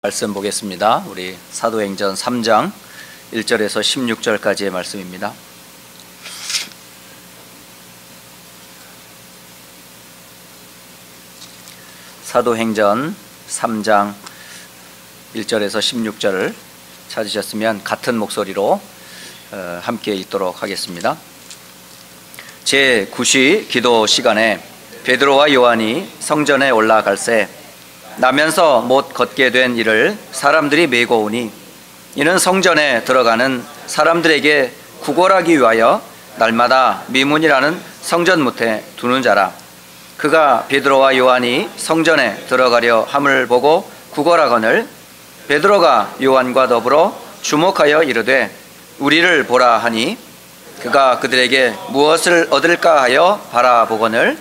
말씀 보겠습니다. 우리 사도행전 3장 1절에서 16절까지의 말씀입니다. 사도행전 3장 1절에서 16절을 찾으셨으면 같은 목소리로 함께 읽도록 하겠습니다. 제9시 기도 시간에 베드로와 요한이 성전에 올라갈새 나면서 못 걷게 된 이를 사람들이 메고 오니 이는 성전에 들어가는 사람들에게 구걸하기 위하여 날마다 미문이라는 성전 못에 두는 자라. 그가 베드로와 요한이 성전에 들어가려 함을 보고 구걸하거늘 베드로가 요한과 더불어 주목하여 이르되 우리를 보라 하니 그가 그들에게 무엇을 얻을까 하여 바라보거늘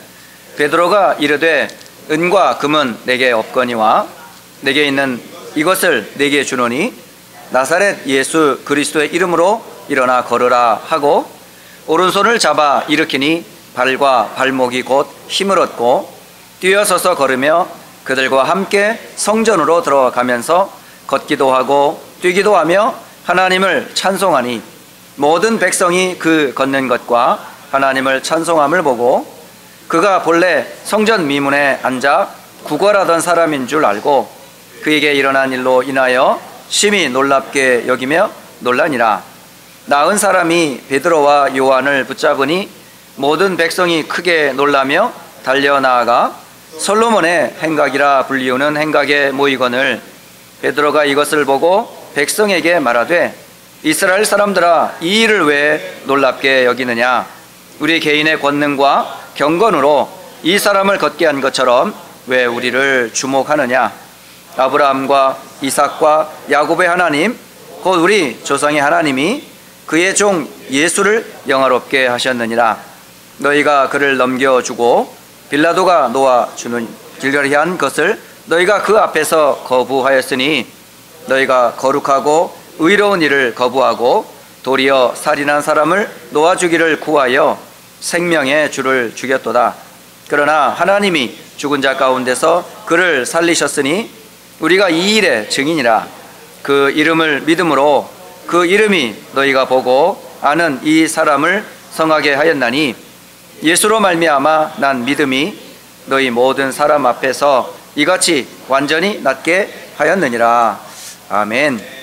베드로가 이르되 은과 금은 내게 없거니와 내게 있는 이것을 내게 주노니 나사렛 예수 그리스도의 이름으로 일어나 걸으라 하고 오른손을 잡아 일으키니 발과 발목이 곧 힘을 얻고 뛰어서서 걸으며 그들과 함께 성전으로 들어가면서 걷기도 하고 뛰기도 하며 하나님을 찬송하니 모든 백성이 그 걷는 것과 하나님을 찬송함을 보고 그가 본래 성전 미문에 앉아 구걸하던 사람인 줄 알고 그에게 일어난 일로 인하여 심히 놀랍게 여기며 놀라니라. 나은 사람이 베드로와 요한을 붙잡으니 모든 백성이 크게 놀라며 달려나아가 솔로몬의 행각이라 불리우는 행각에 모이거늘 베드로가 이것을 보고 백성에게 말하되 이스라엘 사람들아 이 일을 왜 놀랍게 여기느냐. 우리 개인의 권능과 경건으로 이 사람을 걷게 한 것처럼 왜 우리를 주목하느냐. 아브라함과 이삭과 야곱의 하나님 곧 우리 조상의 하나님이 그의 종 예수를 영화롭게 하셨느니라. 너희가 그를 넘겨주고 빌라도가 놓아주는 길거리한 것을 너희가 그 앞에서 거부하였으니 너희가 거룩하고 의로운 일을 거부하고 도리어 살인한 사람을 놓아주기를 구하여 생명의 주를 죽였도다. 그러나 하나님이 죽은 자 가운데서 그를 살리셨으니 우리가 이 일의 증인이라. 그 이름을 믿음으로 그 이름이 너희가 보고 아는 이 사람을 성하게 하였나니 예수로 말미암아 난 믿음이 너희 모든 사람 앞에서 이같이 완전히 낫게 하였느니라. 아멘.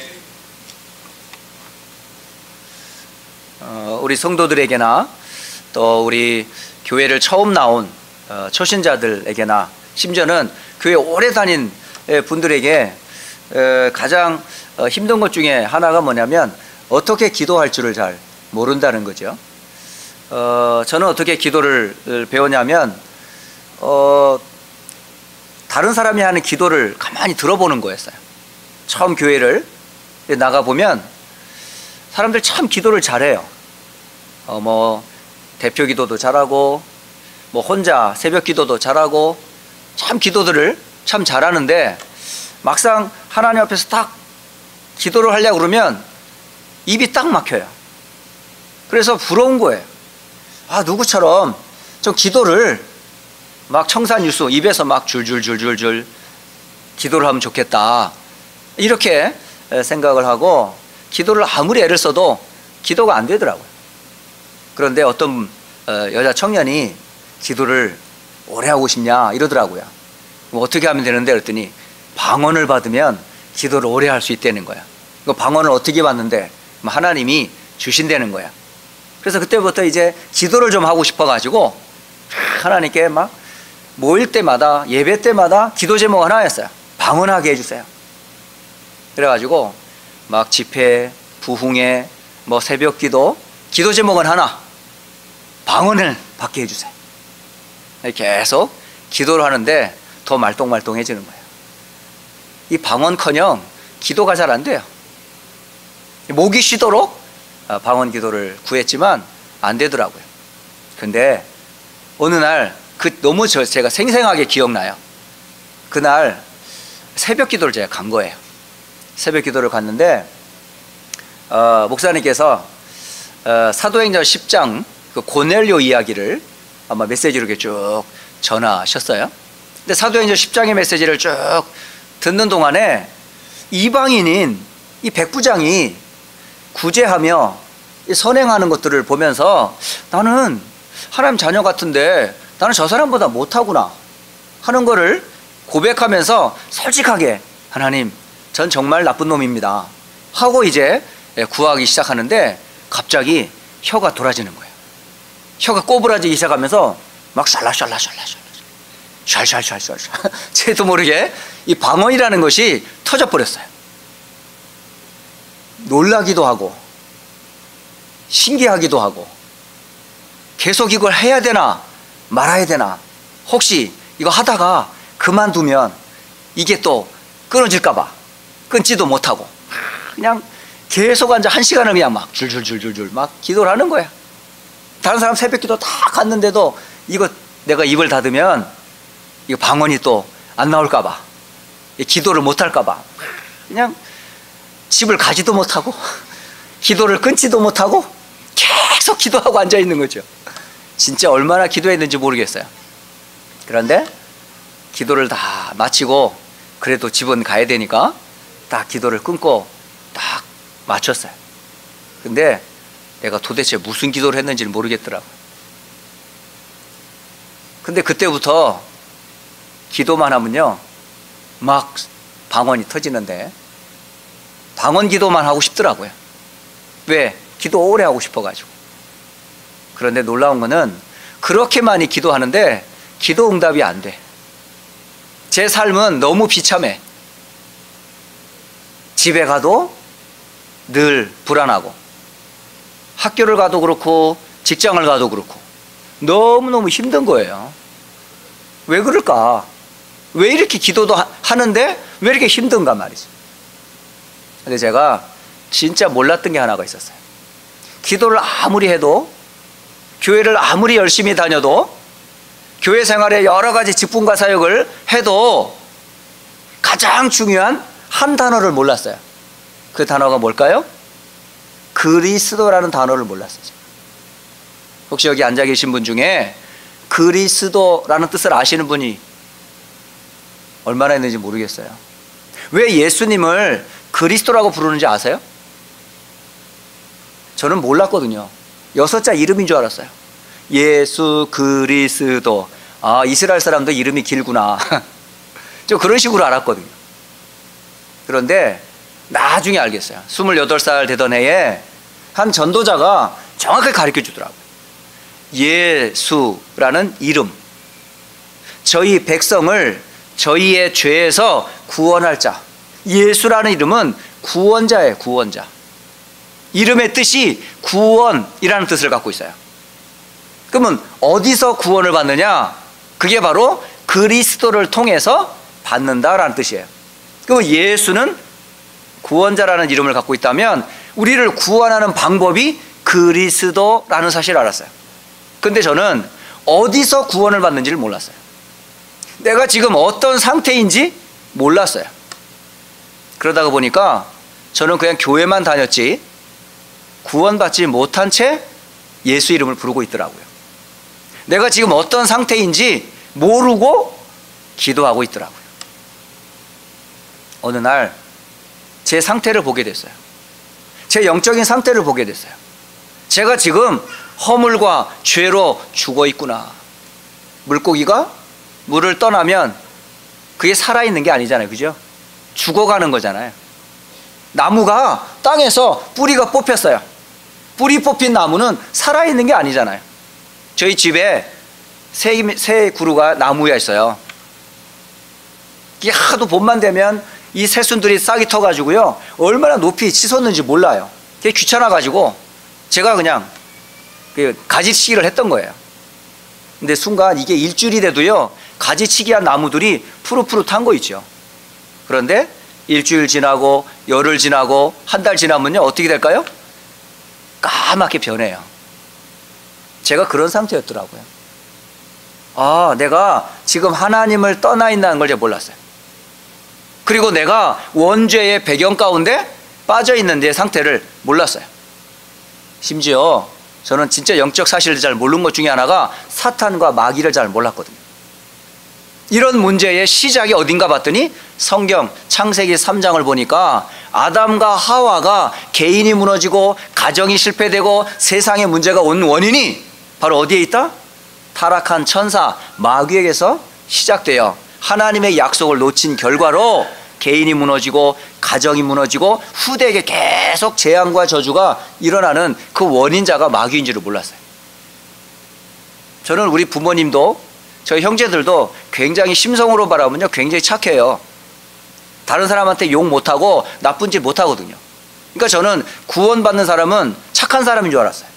우리 성도들에게나 또 우리 교회를 처음 나온 초신자들에게나 심지어는 교회 오래 다닌 분들에게 가장 힘든 것 중에 하나가 뭐냐면 어떻게 기도할 줄을 잘 모른다는 거죠. 저는 어떻게 기도를 배웠냐면 다른 사람이 하는 기도를 가만히 들어보는 거였어요. 처음 교회를 나가보면 사람들 참 기도를 잘해요. 대표 기도도 잘하고 혼자 새벽 기도도 잘하고 참 기도들을 참 잘하는데 막상 하나님 앞에서 딱 기도를 하려고 그러면 입이 딱 막혀요. 그래서 부러운 거예요. 아, 누구처럼 좀 기도를 막 청산유수 입에서 막 줄줄줄줄줄 기도를 하면 좋겠다 이렇게 생각을 하고 기도를 아무리 애를 써도 기도가 안 되더라고요. 그런데 어떤 여자 청년이 기도를 오래 하고 싶냐 이러더라고요. 어떻게 하면 되는데 그랬더니 방언을 받으면 기도를 오래 할 수 있다는 거야. 그 방언을 어떻게 받는데 하나님이 주신다는 거야. 그래서 그때부터 이제 기도를 좀 하고 싶어가지고 하나님께 막 모일 때마다 예배 때마다 기도 제목 하나였어요. 방언하게 해주세요. 그래가지고 막 집회, 부흥회, 새벽 기도 제목은 하나, 방언을 받게 해주세요. 계속 기도를 하는데 더 말똥말똥해지는 거예요. 이 방언커녕 기도가 잘 안 돼요. 목이 쉬도록 방언 기도를 구했지만 안 되더라고요. 근데 어느 날 너무 제가 생생하게 기억나요. 그날 새벽 기도를 제가 간 거예요. 새벽 기도를 갔는데 목사님께서 사도행전 10장 그 고넬료 이야기를 아마 메시지로 이렇게 쭉 전하셨어요. 근데 사도행전 10장의 메시지를 쭉 듣는 동안에 이방인인 이 백부장이 구제하며 선행하는 것들을 보면서 나는 하나님 자녀 같은데 나는 저 사람보다 못하구나 하는 거를 고백하면서 솔직하게 하나님, 전 정말 나쁜 놈입니다 하고 이제 구하기 시작하는데 갑자기 혀가 돌아지는 거예요. 혀가 꼬부라지기 시작하면서 막 샬샬샬 쟤도 모르게 이 방언이라는 것이 터져버렸어요. 놀라기도 하고 신기하기도 하고 계속 이걸 해야 되나 말아야 되나, 혹시 이거 하다가 그만두면 이게 또 끊어질까 봐 끊지도 못하고 그냥 계속 앉아 1시간을 그냥 막 줄줄줄줄줄 막 기도를 하는 거야. 다른 사람 새벽기도 다 갔는데도 이거 내가 입을 닫으면 이거 방언이 또 안 나올까 봐, 기도를 못 할까 봐 그냥 집을 가지도 못하고 기도를 끊지도 못하고 계속 기도하고 앉아 있는 거죠. 진짜 얼마나 기도했는지 모르겠어요. 그런데 기도를 다 마치고 그래도 집은 가야 되니까 딱 기도를 끊고 딱 마쳤어요. 근데 내가 도대체 무슨 기도를 했는지를 모르겠더라고요. 근데 그때부터 기도만 하면요 막 방언이 터지는데 방언 기도만 하고 싶더라고요. 왜? 기도 오래 하고 싶어가지고. 그런데 놀라운 거는 그렇게 많이 기도하는데 기도 응답이 안 돼. 제 삶은 너무 비참해. 집에 가도 늘 불안하고 학교를 가도 그렇고 직장을 가도 그렇고 너무너무 힘든 거예요. 왜 그럴까? 왜 이렇게 기도도 하는데 왜 이렇게 힘든가 말이죠. 근데 제가 진짜 몰랐던 게 하나가 있었어요. 기도를 아무리 해도, 교회를 아무리 열심히 다녀도, 교회 생활에 여러 가지 직분과 사역을 해도 가장 중요한 한 단어를 몰랐어요. 그 단어가 뭘까요? 그리스도라는 단어를 몰랐어요. 혹시 여기 앉아 계신 분 중에 그리스도라는 뜻을 아시는 분이 얼마나 있는지 모르겠어요. 왜 예수님을 그리스도라고 부르는지 아세요? 저는 몰랐거든요. 6자 이름인 줄 알았어요. 예수 그리스도. 아, 이스라엘 사람도 이름이 길구나. 저 그런 식으로 알았거든요. 그런데 나중에 알겠어요. 28살 되던 해에 한 전도자가 정확하게 가르쳐 주더라고요. 예수라는 이름, 저희 백성을 저희의 죄에서 구원할 자. 예수라는 이름은 구원자예요. 구원자. 이름의 뜻이 구원이라는 뜻을 갖고 있어요. 그러면 어디서 구원을 받느냐? 그게 바로 그리스도를 통해서 받는다라는 뜻이에요. 그럼 예수는 구원자라는 이름을 갖고 있다면 우리를 구원하는 방법이 그리스도라는 사실을 알았어요. 근데 저는 어디서 구원을 받는지를 몰랐어요. 내가 지금 어떤 상태인지 몰랐어요. 그러다가 보니까 저는 그냥 교회만 다녔지 구원받지 못한 채 예수 이름을 부르고 있더라고요. 내가 지금 어떤 상태인지 모르고 기도하고 있더라고요. 어느 날 제 상태를 보게 됐어요. 제 영적인 상태를 보게 됐어요. 제가 지금 허물과 죄로 죽어 있구나. 물고기가 물을 떠나면 그게 살아있는 게 아니잖아요. 그죠? 죽어가는 거잖아요. 나무가 땅에서 뿌리가 뽑혔어요. 뿌리 뽑힌 나무는 살아있는 게 아니잖아요. 저희 집에 새 구루가 나무에 있어요. 이게 하도 봄만 되면 이 새순들이 싹이 터가지고요 얼마나 높이 치솟는지 몰라요. 그게 귀찮아가지고 제가 그냥 가지치기를 했던 거예요. 근데 순간 이게 일주일이 돼도요 가지치기한 나무들이 푸릇푸릇한 거 있죠. 그런데 일주일 지나고 열흘 지나고 한 달 지나면요 어떻게 될까요? 까맣게 변해요. 제가 그런 상태였더라고요. 아, 내가 지금 하나님을 떠나 있다는 걸 제가 몰랐어요. 그리고 내가 원죄의 배경 가운데 빠져 있는 내 상태를 몰랐어요. 심지어 저는 진짜 영적 사실을 잘 모르는 것 중에 하나가 사탄과 마귀를 잘 몰랐거든요. 이런 문제의 시작이 어딘가 봤더니 성경 창세기 3장을 보니까 아담과 하와가 개인이 무너지고 가정이 실패되고 세상에 문제가 온 원인이 바로 어디에 있다? 타락한 천사 마귀에게서 시작되어 하나님의 약속을 놓친 결과로 개인이 무너지고 가정이 무너지고 후대에게 계속 재앙과 저주가 일어나는 그 원인자가 마귀인 줄을 몰랐어요. 저는 우리 부모님도 저희 형제들도 굉장히 심성으로 바라보면요 굉장히 착해요. 다른 사람한테 욕 못하고 나쁜 짓 못하거든요. 그러니까 저는 구원받는 사람은 착한 사람인 줄 알았어요.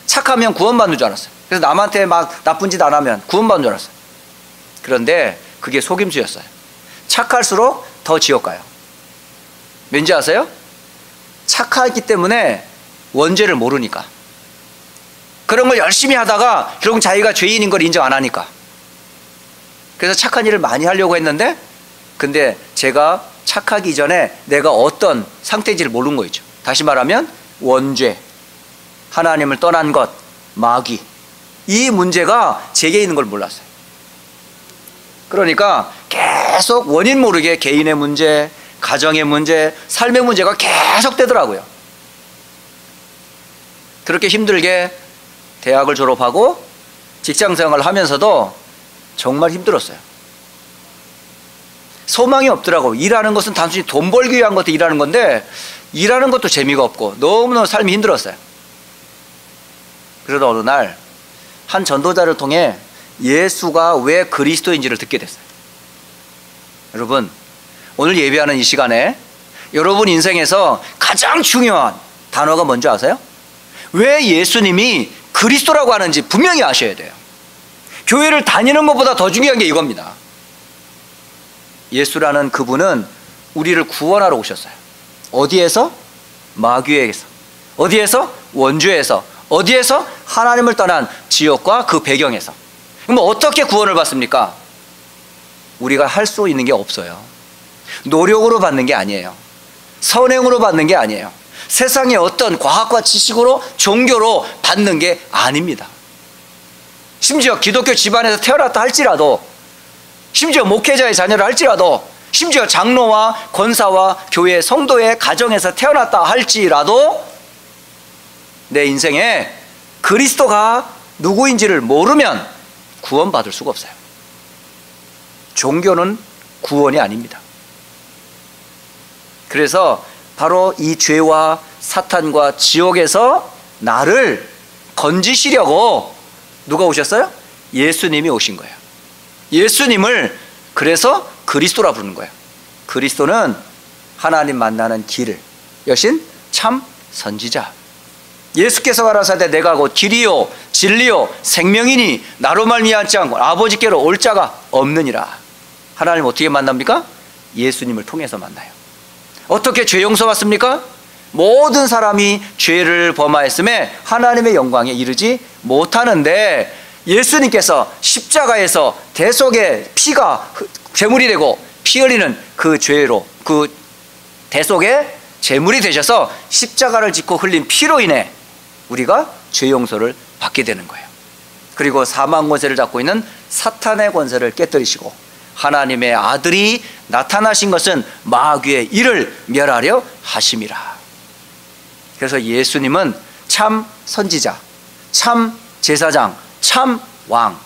착하면 구원받는 줄 알았어요. 그래서 남한테 막 나쁜 짓 안 하면 구원받는 줄 알았어요. 그런데 그게 속임수였어요. 착할수록 더 지옥 가요. 왠지 아세요? 착하기 때문에 원죄를 모르니까. 그런 걸 열심히 하다가 결국 자기가 죄인인 걸 인정 안 하니까. 그래서 착한 일을 많이 하려고 했는데 근데 제가 착하기 전에 내가 어떤 상태인지를 모르는 거 있죠. 다시 말하면 원죄, 하나님을 떠난 것, 마귀, 이 문제가 제게 있는 걸 몰랐어요. 그러니까 계속 원인 모르게 개인의 문제, 가정의 문제, 삶의 문제가 계속 되더라고요. 그렇게 힘들게 대학을 졸업하고 직장생활을 하면서도 정말 힘들었어요. 소망이 없더라고요. 일하는 것은 단순히 돈 벌기 위한 것도 일하는 건데 일하는 것도 재미가 없고 너무너무 삶이 힘들었어요. 그러다 어느 날 한 전도자를 통해 예수가 왜 그리스도인지를 듣게 됐어요. 여러분, 오늘 예배하는 이 시간에 여러분 인생에서 가장 중요한 단어가 뭔지 아세요? 왜 예수님이 그리스도라고 하는지 분명히 아셔야 돼요. 교회를 다니는 것보다 더 중요한 게 이겁니다. 예수라는 그분은 우리를 구원하러 오셨어요. 어디에서? 마귀에게서. 어디에서? 원죄에서. 어디에서? 하나님을 떠난 지옥과 그 배경에서. 그럼 어떻게 구원을 받습니까? 우리가 할 수 있는 게 없어요. 노력으로 받는 게 아니에요. 선행으로 받는 게 아니에요. 세상의 어떤 과학과 지식으로 종교로 받는 게 아닙니다. 심지어 기독교 집안에서 태어났다 할지라도, 심지어 목회자의 자녀를 할지라도, 심지어 장로와 권사와 교회 성도의 가정에서 태어났다 할지라도 내 인생에 그리스도가 누구인지를 모르면 구원받을 수가 없어요. 종교는 구원이 아닙니다. 그래서 바로 이 죄와 사탄과 지옥에서 나를 건지시려고 누가 오셨어요? 예수님이 오신 거예요. 예수님을 그래서 그리스도라 부르는 거예요. 그리스도는 하나님 만나는 길을 여신 참 선지자. 예수께서 가라사대 내가 곧 길이요 진리요 생명이니 나로 말미암지 않고 아버지께로 올 자가 없느니라. 하나님 어떻게 만납니까? 예수님을 통해서 만나요. 어떻게 죄 용서 받습니까? 모든 사람이 죄를 범하였음에 하나님의 영광에 이르지 못하는데 예수님께서 십자가에서 대속의 피가 제물이 되고 피 흘리는 그 죄로 그 대속의 제물이 되셔서 십자가를 짓고 흘린 피로 인해 우리가 죄 용서를 받게 되는 거예요. 그리고 사망 권세를 잡고 있는 사탄의 권세를 깨뜨리시고 하나님의 아들이 나타나신 것은 마귀의 일을 멸하려 하심이라. 그래서 예수님은 참 선지자, 참 제사장, 참 왕,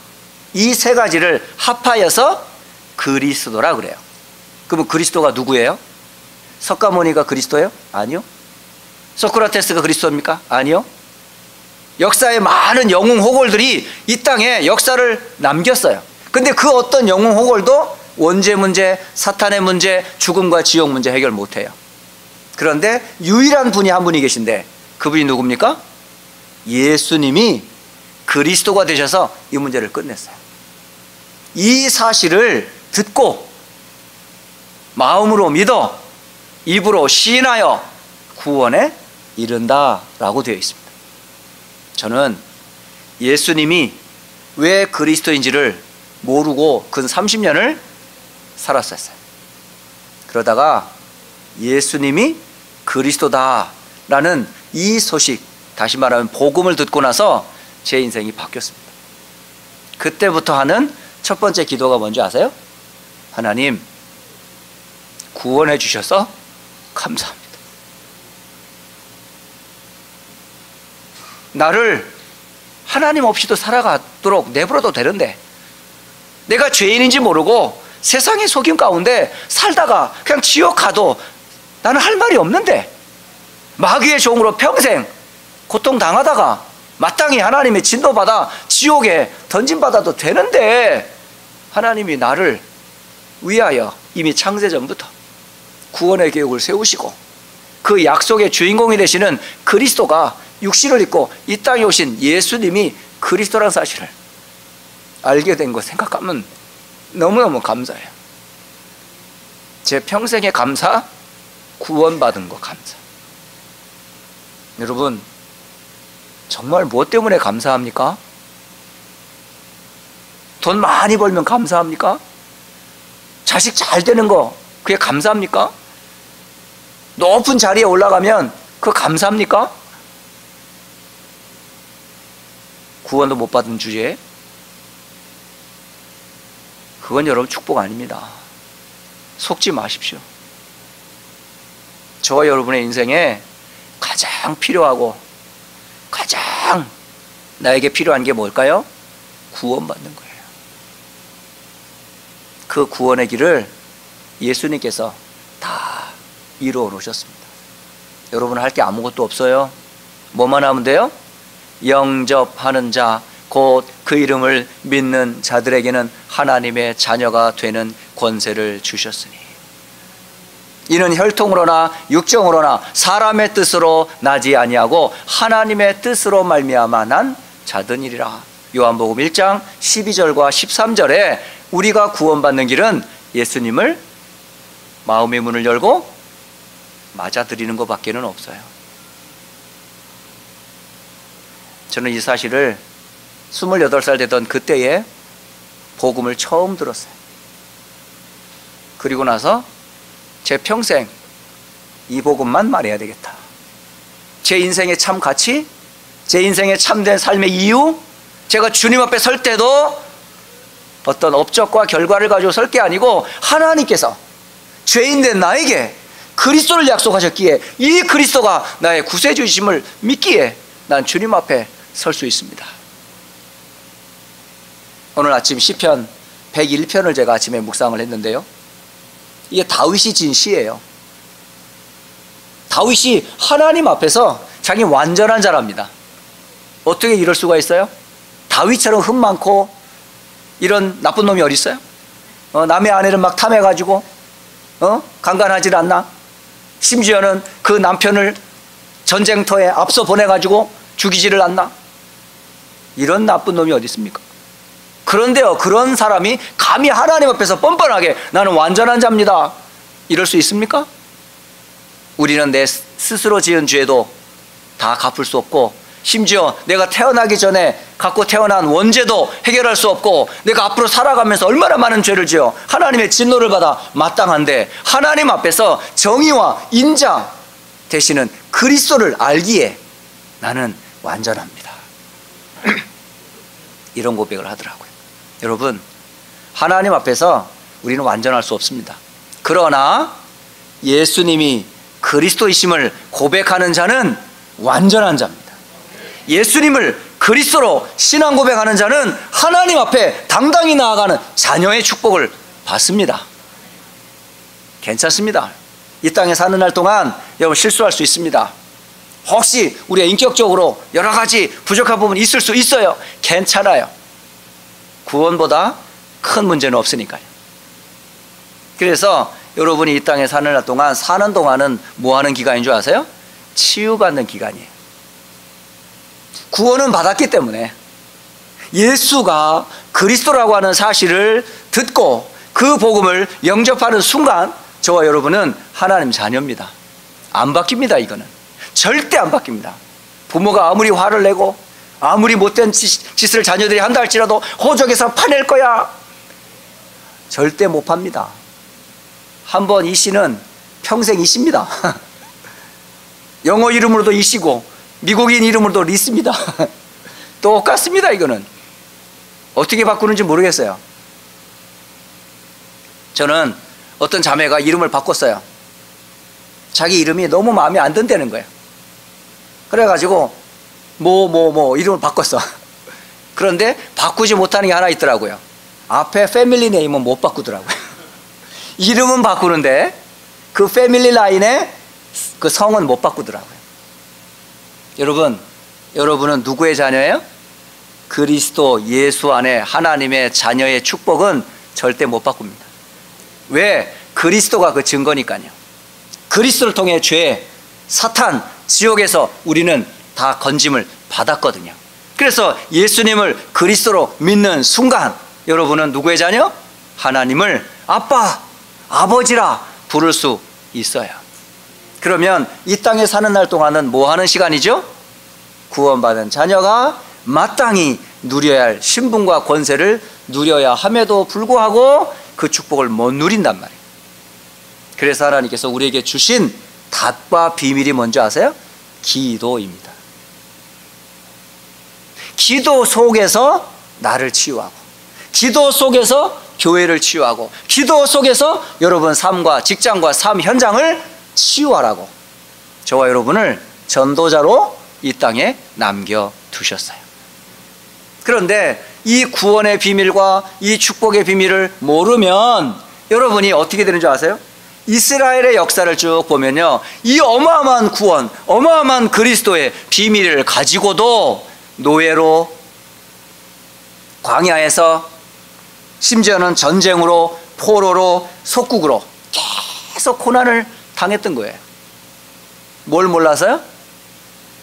이 세 가지를 합하여서 그리스도라 그래요. 그러면 그리스도가 누구예요? 석가모니가 그리스도예요? 아니요. 소크라테스가 그리스도입니까? 아니요. 역사의 많은 영웅 호걸들이 이 땅에 역사를 남겼어요. 근데 그 어떤 영웅 호걸도 원죄 문제, 사탄의 문제, 죽음과 지옥 문제 해결 못해요. 그런데 유일한 분이 한 분이 계신데 그분이 누굽니까? 예수님이 그리스도가 되셔서 이 문제를 끝냈어요. 이 사실을 듣고 마음으로 믿어 입으로 시인하여 구원에 이른다라고 되어 있습니다. 저는 예수님이 왜 그리스도인지를 모르고 근 30년을 살았었어요. 그러다가 예수님이 그리스도다라는 이 소식, 다시 말하면 복음을 듣고 나서 제 인생이 바뀌었습니다. 그때부터 하는 첫 번째 기도가 뭔지 아세요? 하나님, 구원해 주셔서 감사합니다. 나를 하나님 없이도 살아가도록 내버려도 되는데 내가 죄인인지 모르고 세상의 속임 가운데 살다가 그냥 지옥 가도 나는 할 말이 없는데 마귀의 종으로 평생 고통당하다가 마땅히 하나님의 진노받아 지옥에 던짐받아도 되는데 하나님이 나를 위하여 이미 창세전부터 구원의 계획을 세우시고 그 약속의 주인공이 되시는 그리스도가 육신을 입고 이 땅에 오신 예수님이 그리스도라는 사실을 알게 된 거 생각하면 너무너무 감사해요. 제 평생의 감사, 구원받은 거 감사. 여러분, 정말 무엇 때문에 감사합니까? 돈 많이 벌면 감사합니까? 자식 잘 되는 거 그게 감사합니까? 높은 자리에 올라가면 그거 감사합니까? 구원도 못 받은 주제에 그건 여러분 축복 아닙니다. 속지 마십시오. 저와 여러분의 인생에 가장 필요하고 가장 나에게 필요한 게 뭘까요? 구원받는 거예요. 그 구원의 길을 예수님께서 다 이루어 놓으셨습니다. 여러분 할 게 아무것도 없어요. 뭐만 하면 돼요? 영접하는 자, 곧 그 이름을 믿는 자들에게는 하나님의 자녀가 되는 권세를 주셨으니 이는 혈통으로나 육정으로나 사람의 뜻으로 나지 아니하고 하나님의 뜻으로 말미암아 난 자더니라. 요한복음 1장 12절과 13절에 우리가 구원받는 길은 예수님을 마음의 문을 열고 맞아들이는 것밖에는 없어요. 저는 이 사실을 28살 되던 그때에 복음을 처음 들었어요. 그리고 나서 제 평생 이 복음만 말해야 되겠다. 제 인생의 참 가치, 제 인생의 참된 삶의 이유, 제가 주님 앞에 설 때도 어떤 업적과 결과를 가지고 설 게 아니고 하나님께서 죄인된 나에게 그리스도를 약속하셨기에 이 그리스도가 나의 구세주이심을 믿기에 난 주님 앞에 설 수 있습니다. 오늘 아침 시편 101편을 제가 아침에 묵상을 했는데요, 이게 다윗이 진 시예요. 다윗이 하나님 앞에서 자기 완전한 자랍니다. 어떻게 이럴 수가 있어요? 다윗처럼 흠 많고 이런 나쁜 놈이 어디 있어요? 남의 아내를 막 탐해가지고 강간하지 않나? 심지어는 그 남편을 전쟁터에 앞서 보내가지고 죽이지를 않나? 이런 나쁜 놈이 어디 있습니까? 그런데요, 그런 사람이 감히 하나님 앞에서 뻔뻔하게 나는 완전한 자입니다, 이럴 수 있습니까? 우리는 내 스스로 지은 죄도 다 갚을 수 없고, 심지어 내가 태어나기 전에 갖고 태어난 원죄도 해결할 수 없고, 내가 앞으로 살아가면서 얼마나 많은 죄를 지어 하나님의 진노를 받아 마땅한데, 하나님 앞에서 정의와 인자 되시는 그리스도를 알기에 나는 완전합니다. 이런 고백을 하더라고요. 여러분, 하나님 앞에서 우리는 완전할 수 없습니다. 그러나 예수님이 그리스도이심을 고백하는 자는 완전한 자입니다. 예수님을 그리스도로 신앙 고백하는 자는 하나님 앞에 당당히 나아가는 자녀의 축복을 받습니다. 괜찮습니다. 이 땅에 사는 날 동안 여러분 실수할 수 있습니다. 혹시 우리가 인격적으로 여러 가지 부족한 부분이 있을 수 있어요. 괜찮아요. 구원보다 큰 문제는 없으니까요. 그래서 여러분이 이 땅에 사는 날 동안, 사는 동안은 뭐 하는 기간인 줄 아세요? 치유받는 기간이에요. 구원은 받았기 때문에 예수가 그리스도라고 하는 사실을 듣고 그 복음을 영접하는 순간 저와 여러분은 하나님 자녀입니다. 안 바뀝니다. 이거는 절대 안 바뀝니다. 부모가 아무리 화를 내고 아무리 못된 짓을 자녀들이 한다 할지라도 호적에서 파낼 거야, 절대 못 팝니다. 한번 이씨는 평생 이씨입니다. 영어 이름으로도 이씨고 미국인 이름으로도 리스입니다. 똑같습니다. 이거는 어떻게 바꾸는지 모르겠어요. 저는 어떤 자매가 이름을 바꿨어요. 자기 이름이 너무 마음에 안 든다는 거예요. 그래가지고 이름을 바꿨어. 그런데 바꾸지 못하는 게 하나 있더라고요. 앞에 패밀리 네임은 못 바꾸더라고요. 이름은 바꾸는데 그 패밀리 라인에 그 성은 못 바꾸더라고요. 여러분은 누구의 자녀예요? 그리스도 예수 안에 하나님의 자녀의 축복은 절대 못 바꿉니다. 왜? 그리스도가 그 증거니까요. 그리스도를 통해 죄, 사탄, 지옥에서 우리는 다 건짐을 받았거든요. 그래서 예수님을 그리스도로 믿는 순간 여러분은 누구의 자녀? 하나님을 아빠, 아버지라 부를 수 있어요. 그러면 이 땅에 사는 날 동안은 뭐 하는 시간이죠? 구원받은 자녀가 마땅히 누려야 할 신분과 권세를 누려야 함에도 불구하고 그 축복을 못 누린단 말이에요. 그래서 하나님께서 우리에게 주신 답과 비밀이 뭔지 아세요? 기도입니다. 기도 속에서 나를 치유하고, 기도 속에서 교회를 치유하고, 기도 속에서 여러분 삶과 직장과 삶 현장을 치유하라고 저와 여러분을 전도자로 이 땅에 남겨두셨어요. 그런데 이 구원의 비밀과 이 축복의 비밀을 모르면 여러분이 어떻게 되는 줄 아세요? 이스라엘의 역사를 쭉 보면요, 이 어마어마한 구원, 어마어마한 그리스도의 비밀을 가지고도 노예로, 광야에서, 심지어는 전쟁으로, 포로로, 속국으로 계속 고난을 당했던 거예요. 뭘 몰라서요?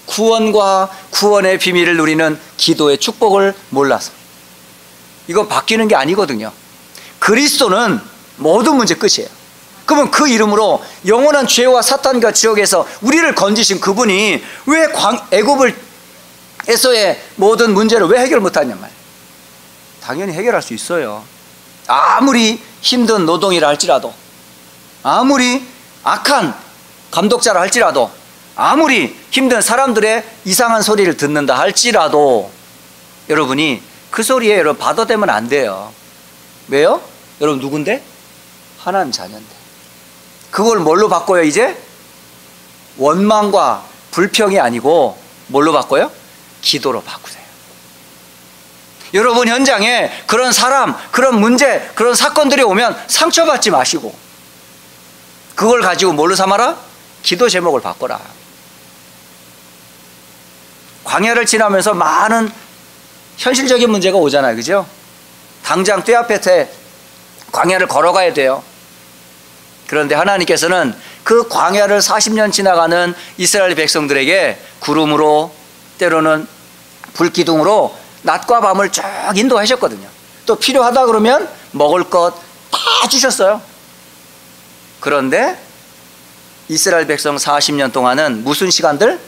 구원과 구원의 비밀을 누리는 기도의 축복을 몰라서. 이건 바뀌는 게 아니거든요. 그리스도는 모든 문제 끝이에요. 그러면 그 이름으로 영원한 죄와 사탄과 지옥에서 우리를 건지신 그분이 왜 애굽에서의 모든 문제를 왜 해결 못하냔 말이에요. 당연히 해결할 수 있어요. 아무리 힘든 노동이라 할지라도, 아무리 악한 감독자라 할지라도, 아무리 힘든 사람들의 이상한 소리를 듣는다 할지라도 여러분이 그 소리에 여러분 받아들면 안 돼요. 왜요? 여러분 누군데? 하나님 자녀인데. 그걸 뭘로 바꿔요 이제? 원망과 불평이 아니고 뭘로 바꿔요? 기도로 바꾸세요. 여러분 현장에 그런 사람, 그런 문제, 그런 사건들이 오면 상처받지 마시고 그걸 가지고 뭘로 삼아라? 기도 제목을 바꿔라. 광야를 지나면서 많은 현실적인 문제가 오잖아요. 그죠? 당장 뼈 앞에 광야를 걸어가야 돼요. 그런데 하나님께서는 그 광야를 40년 지나가는 이스라엘 백성들에게 구름으로, 때로는 불기둥으로 낮과 밤을 쭉 인도하셨거든요. 또 필요하다 그러면 먹을 것 다 주셨어요. 그런데 이스라엘 백성 40년 동안은 무슨 시간들?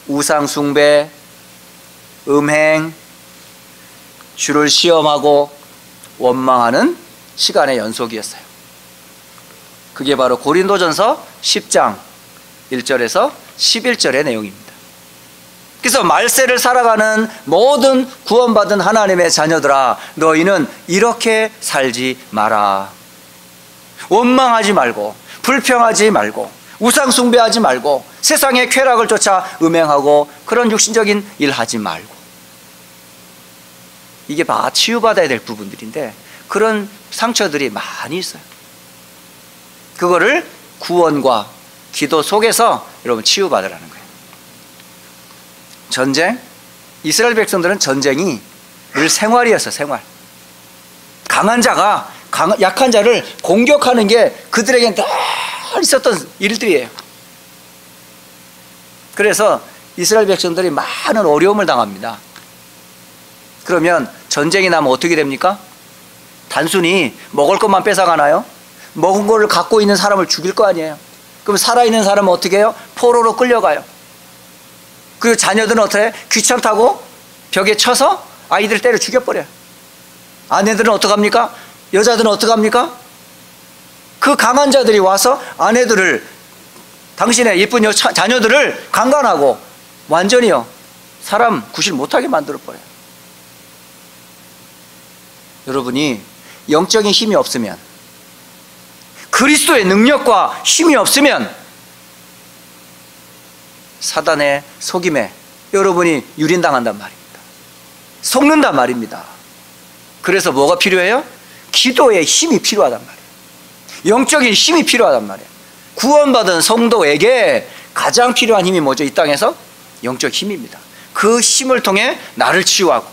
우상 숭배, 음행, 주를 시험하고 원망하는 시간의 연속이었어요. 그게 바로 고린도전서 10장 1절에서 11절의 내용입니다. 그래서 말세를 살아가는 모든 구원받은 하나님의 자녀들아, 너희는 이렇게 살지 마라. 원망하지 말고, 불평하지 말고, 우상 숭배하지 말고, 세상의 쾌락을 쫓아 음행하고 그런 육신적인 일 하지 말고. 이게 다 치유받아야 될 부분들인데 그런 상처들이 많이 있어요. 그거를 구원과 기도 속에서 여러분 치유받으라는 거예요. 전쟁, 이스라엘 백성들은 전쟁이 늘 생활이었어요. 생활. 강한 자가 약한 자를 공격하는 게 그들에겐 늘 있었던 일들이에요. 그래서 이스라엘 백성들이 많은 어려움을 당합니다. 그러면 전쟁이 나면 어떻게 됩니까? 단순히 먹을 것만 뺏어가나요? 먹은 거를 갖고 있는 사람을 죽일 거 아니에요. 그럼 살아있는 사람은 어떻게 해요? 포로로 끌려가요. 그리고 자녀들은 어떻게 해요? 귀찮다고 벽에 쳐서 아이들을 때려 죽여버려요. 아내들은 어떡합니까? 여자들은 어떡합니까? 그 강한 자들이 와서 아내들을, 당신의 예쁜 자녀들을 강간하고 완전히요 사람 구실 못하게 만들어버려요. 여러분이 영적인 힘이 없으면, 그리스도의 능력과 힘이 없으면 사단의 속임에 여러분이 유린당한단 말입니다. 속는단 말입니다. 그래서 뭐가 필요해요? 기도의 힘이 필요하단 말이에요. 영적인 힘이 필요하단 말이에요. 구원받은 성도에게 가장 필요한 힘이 뭐죠? 이 땅에서? 영적 힘입니다. 그 힘을 통해 나를 치유하고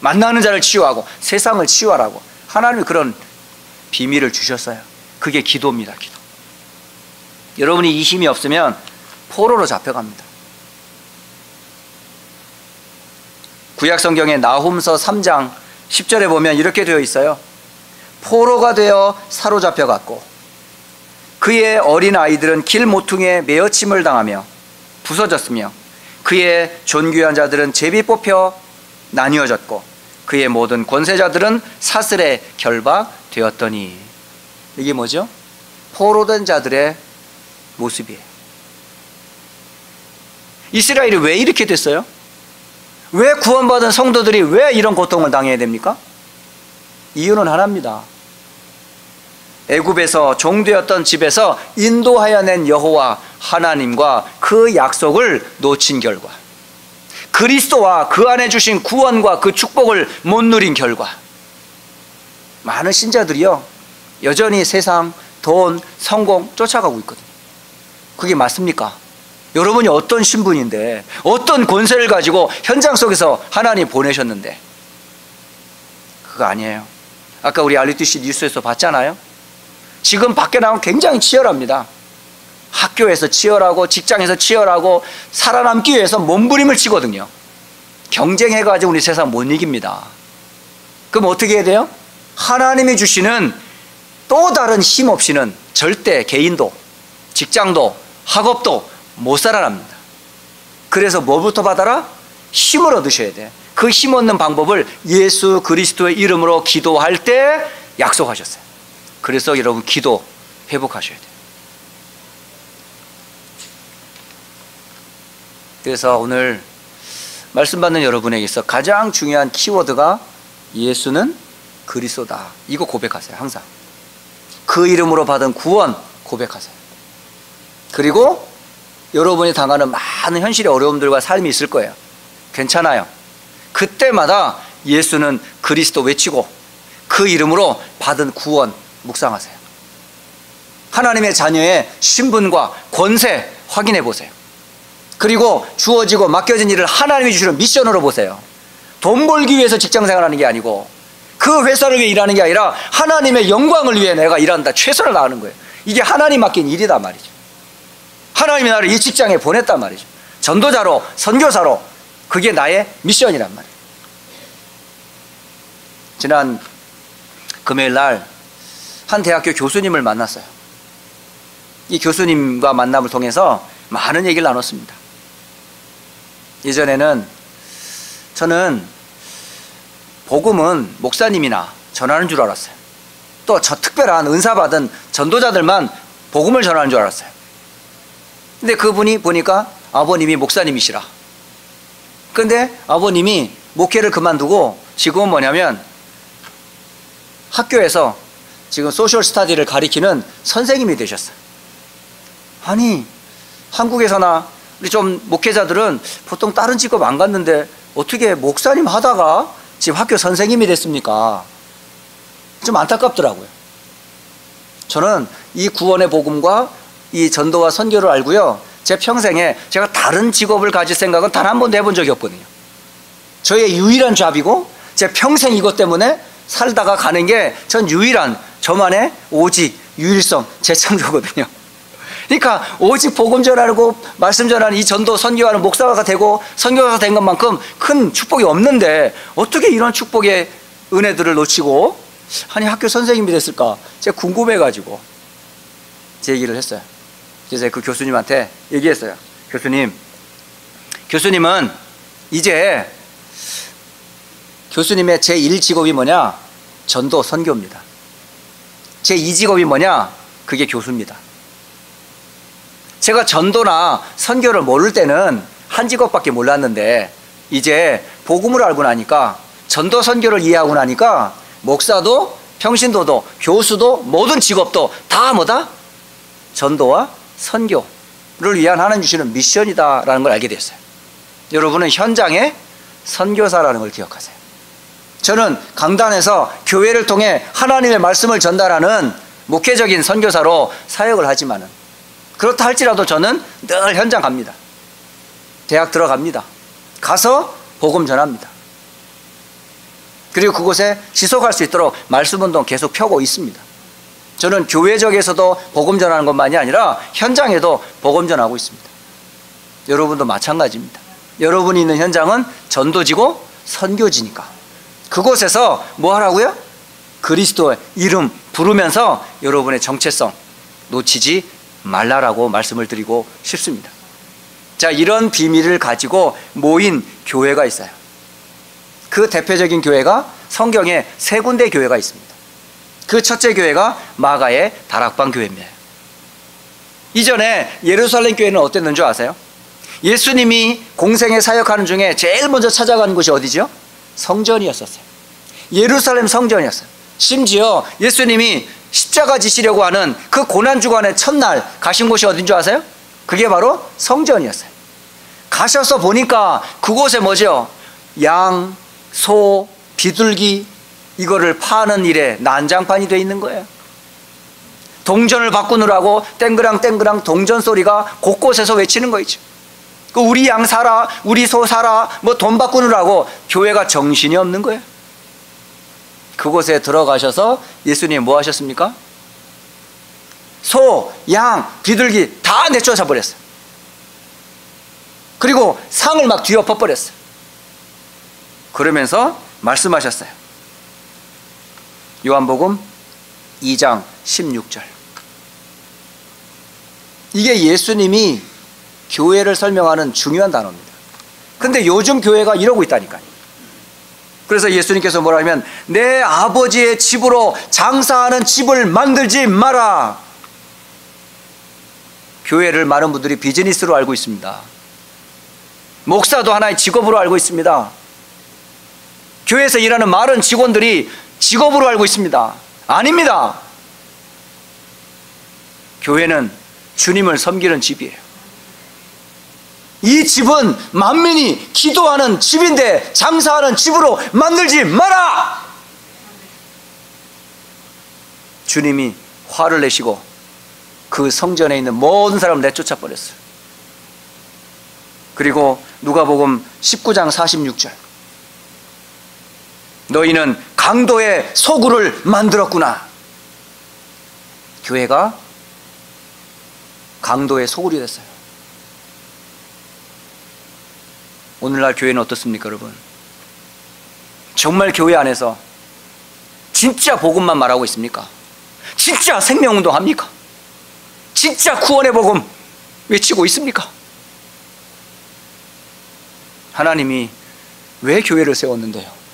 만나는 자를 치유하고 세상을 치유하라고 하나님이 그런 비밀을 주셨어요. 그게 기도입니다. 기도. 여러분이 이 힘이 없으면 포로로 잡혀갑니다. 구약성경의 나훔서 3장 10절에 보면 이렇게 되어 있어요. 포로가 되어 사로잡혀갔고 그의 어린 아이들은 길 모퉁이에 메어침을 당하며 부서졌으며 그의 존귀한 자들은 제비 뽑혀 나뉘어졌고 그의 모든 권세자들은 사슬에 결박되었더니. 이게 뭐죠? 포로된 자들의 모습이에요. 이스라엘이 왜 이렇게 됐어요? 왜 구원받은 성도들이 왜 이런 고통을 당해야 됩니까? 이유는 하나입니다. 애굽에서 종되었던 집에서 인도하여 낸 여호와 하나님과 그 약속을 놓친 결과, 그리스도와 그 안에 주신 구원과 그 축복을 못 누린 결과, 많은 신자들이요 여전히 세상, 돈, 성공 쫓아가고 있거든요. 그게 맞습니까? 여러분이 어떤 신분인데, 어떤 권세를 가지고 현장 속에서 하나님 보내셨는데, 그거 아니에요. 아까 우리 RUTC 뉴스에서 봤잖아요. 지금 밖에 나오면 굉장히 치열합니다. 학교에서 치열하고 직장에서 치열하고 살아남기 위해서 몸부림을 치거든요. 경쟁해가지고 우리 세상 못 이깁니다. 그럼 어떻게 해야 돼요? 하나님이 주시는 또 다른 힘 없이는 절대 개인도, 직장도, 학업도 못 살아납니다. 그래서 뭐부터 받아라? 힘을 얻으셔야 돼. 그 힘 얻는 방법을 예수 그리스도의 이름으로 기도할 때 약속하셨어요. 그래서 여러분 기도 회복하셔야 돼요. 그래서 오늘 말씀 받는 여러분에게서 가장 중요한 키워드가 예수는 그리스도다. 이거 고백하세요. 항상 그 이름으로 받은 구원 고백하세요. 그리고 여러분이 당하는 많은 현실의 어려움들과 삶이 있을 거예요. 괜찮아요. 그때마다 예수는 그리스도 외치고 그 이름으로 받은 구원 묵상하세요. 하나님의 자녀의 신분과 권세 확인해 보세요. 그리고 주어지고 맡겨진 일을 하나님이 주시는 미션으로 보세요. 돈 벌기 위해서 직장 생활하는 게 아니고 그 회사를 위해 일하는 게 아니라 하나님의 영광을 위해 내가 일한다. 최선을 다하는 거예요. 이게 하나님 맡긴 일이다 말이죠. 하나님이 나를 이 직장에 보냈단 말이죠. 전도자로, 선교사로. 그게 나의 미션이란 말이에요. 지난 금요일 날 한 대학교 교수님을 만났어요. 이 교수님과 만남을 통해서 많은 얘기를 나눴습니다. 예전에는 저는 복음은 목사님이나 전하는 줄 알았어요. 또 저 특별한 은사 받은 전도자들만 복음을 전하는 줄 알았어요. 근데 그분이 보니까 아버님이 목사님이시라. 근데 아버님이 목회를 그만두고 지금은 뭐냐면 학교에서 지금 소셜 스타디를 가리키는 선생님이 되셨어요. 아니 한국에서나 우리 좀 목회자들은 보통 다른 직업 안 갔는데 어떻게 목사님 하다가 지금 학교 선생님이 됐습니까? 좀 안타깝더라고요. 저는 이 구원의 복음과 이 전도와 선교를 알고요, 제 평생에 제가 다른 직업을 가질 생각은 단 한 번도 해본 적이 없거든요. 저의 유일한 잡이고 제 평생 이것 때문에 살다가 가는 게 전 유일한, 저만의 오직 유일성, 재창조거든요. 그러니까 오직 복음 전하고 말씀 전하는 이 전도 선교하는 목사가 되고 선교사가 된 것만큼 큰 축복이 없는데 어떻게 이런 축복의 은혜들을 놓치고 아니 학교 선생님이 됐을까? 제가 궁금해가지고 제 얘기를 했어요. 그래서 그 교수님한테 얘기했어요. 교수님은 이제 교수님의 제1직업이 뭐냐? 전도 선교입니다. 제2직업이 뭐냐? 그게 교수입니다. 제가 전도나 선교를 모를 때는 한 직업밖에 몰랐는데 이제 복음을 알고 나니까, 전도 선교를 이해하고 나니까 목사도 평신도도, 교수도, 모든 직업도 다 뭐다? 전도와 선교를 위한 하나님 주시는 미션이다라는 걸 알게 됐어요. 여러분은 현장의 선교사라는 걸 기억하세요. 저는 강단에서 교회를 통해 하나님의 말씀을 전달하는 목회적인 선교사로 사역을 하지만은, 그렇다 할지라도 저는 늘 현장 갑니다. 대학 들어갑니다. 가서 복음 전합니다. 그리고 그곳에 지속할 수 있도록 말씀운동 계속 펴고 있습니다. 저는 교회적에서도 복음 전하는 것만이 아니라 현장에도 복음 전하고 있습니다. 여러분도 마찬가지입니다. 여러분이 있는 현장은 전도지고 선교지니까 그곳에서 뭐 하라고요? 그리스도의 이름 부르면서 여러분의 정체성 놓치지 말라라고 말씀을 드리고 싶습니다. 자, 이런 비밀을 가지고 모인 교회가 있어요. 그 대표적인 교회가 성경에 3군데 교회가 있습니다. 그 첫째 교회가 마가의 다락방 교회입니다. 이전에 예루살렘 교회는 어땠는 줄 아세요? 예수님이 공생에 사역하는 중에 제일 먼저 찾아가는 곳이 어디죠? 성전이었었어요. 예루살렘 성전이었어요. 심지어 예수님이 십자가 지시려고 하는 그 고난주간의 첫날 가신 곳이 어딘 줄 아세요? 그게 바로 성전이었어요. 가셔서 보니까 그곳에 뭐죠? 양, 소, 비둘기 이거를 파는 일에 난장판이 돼 있는 거예요. 동전을 바꾸느라고 땡그랑 땡그랑 동전 소리가 곳곳에서 외치는 거죠. 우리 양 사라, 우리 소 사라, 뭐 돈 바꾸느라고 교회가 정신이 없는 거예요. 그곳에 들어가셔서 예수님이 뭐 하셨습니까? 소, 양, 비둘기 다 내쫓아 버렸어요. 그리고 상을 막 뒤엎어 버렸어요. 그러면서 말씀하셨어요. 요한복음 2장 16절. 이게 예수님이 교회를 설명하는 중요한 단어입니다. 근데 요즘 교회가 이러고 있다니까요. 그래서 예수님께서 뭐라 하면 내 아버지의 집으로 장사하는 집을 만들지 마라. 교회를 많은 분들이 비즈니스로 알고 있습니다. 목사도 하나의 직업으로 알고 있습니다. 교회에서 일하는 많은 직원들이 직업으로 알고 있습니다. 아닙니다. 교회는 주님을 섬기는 집이에요. 이 집은 만민이 기도하는 집인데 장사하는 집으로 만들지 마라. 주님이 화를 내시고 그 성전에 있는 모든 사람을 내쫓아 버렸어요. 그리고 누가복음 19장 46절. 너희는 강도의 소굴을 만들었구나. 교회가 강도의 소굴이 됐어요. 오늘날 교회는 어떻습니까, 여러분? 정말 교회 안에서 진짜 복음만 말하고 있습니까? 진짜 생명운동 합니까? 진짜 구원의 복음 외치고 있습니까? 하나님이 왜 교회를 세웠는데요?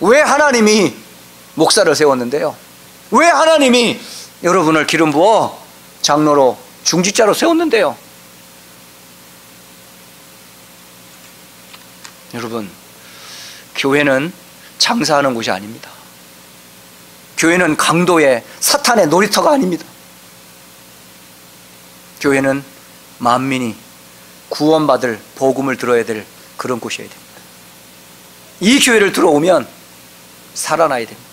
왜 하나님이 목사를 세웠는데요? 왜 하나님이 여러분을 기름 부어 장로로 중직자로 세웠는데요? 여러분, 교회는 장사하는 곳이 아닙니다. 교회는 강도의 사탄의 놀이터가 아닙니다. 교회는 만민이 구원받을 복음을 들어야 될 그런 곳이어야 됩니다. 이 교회를 들어오면 살아나야 됩니다.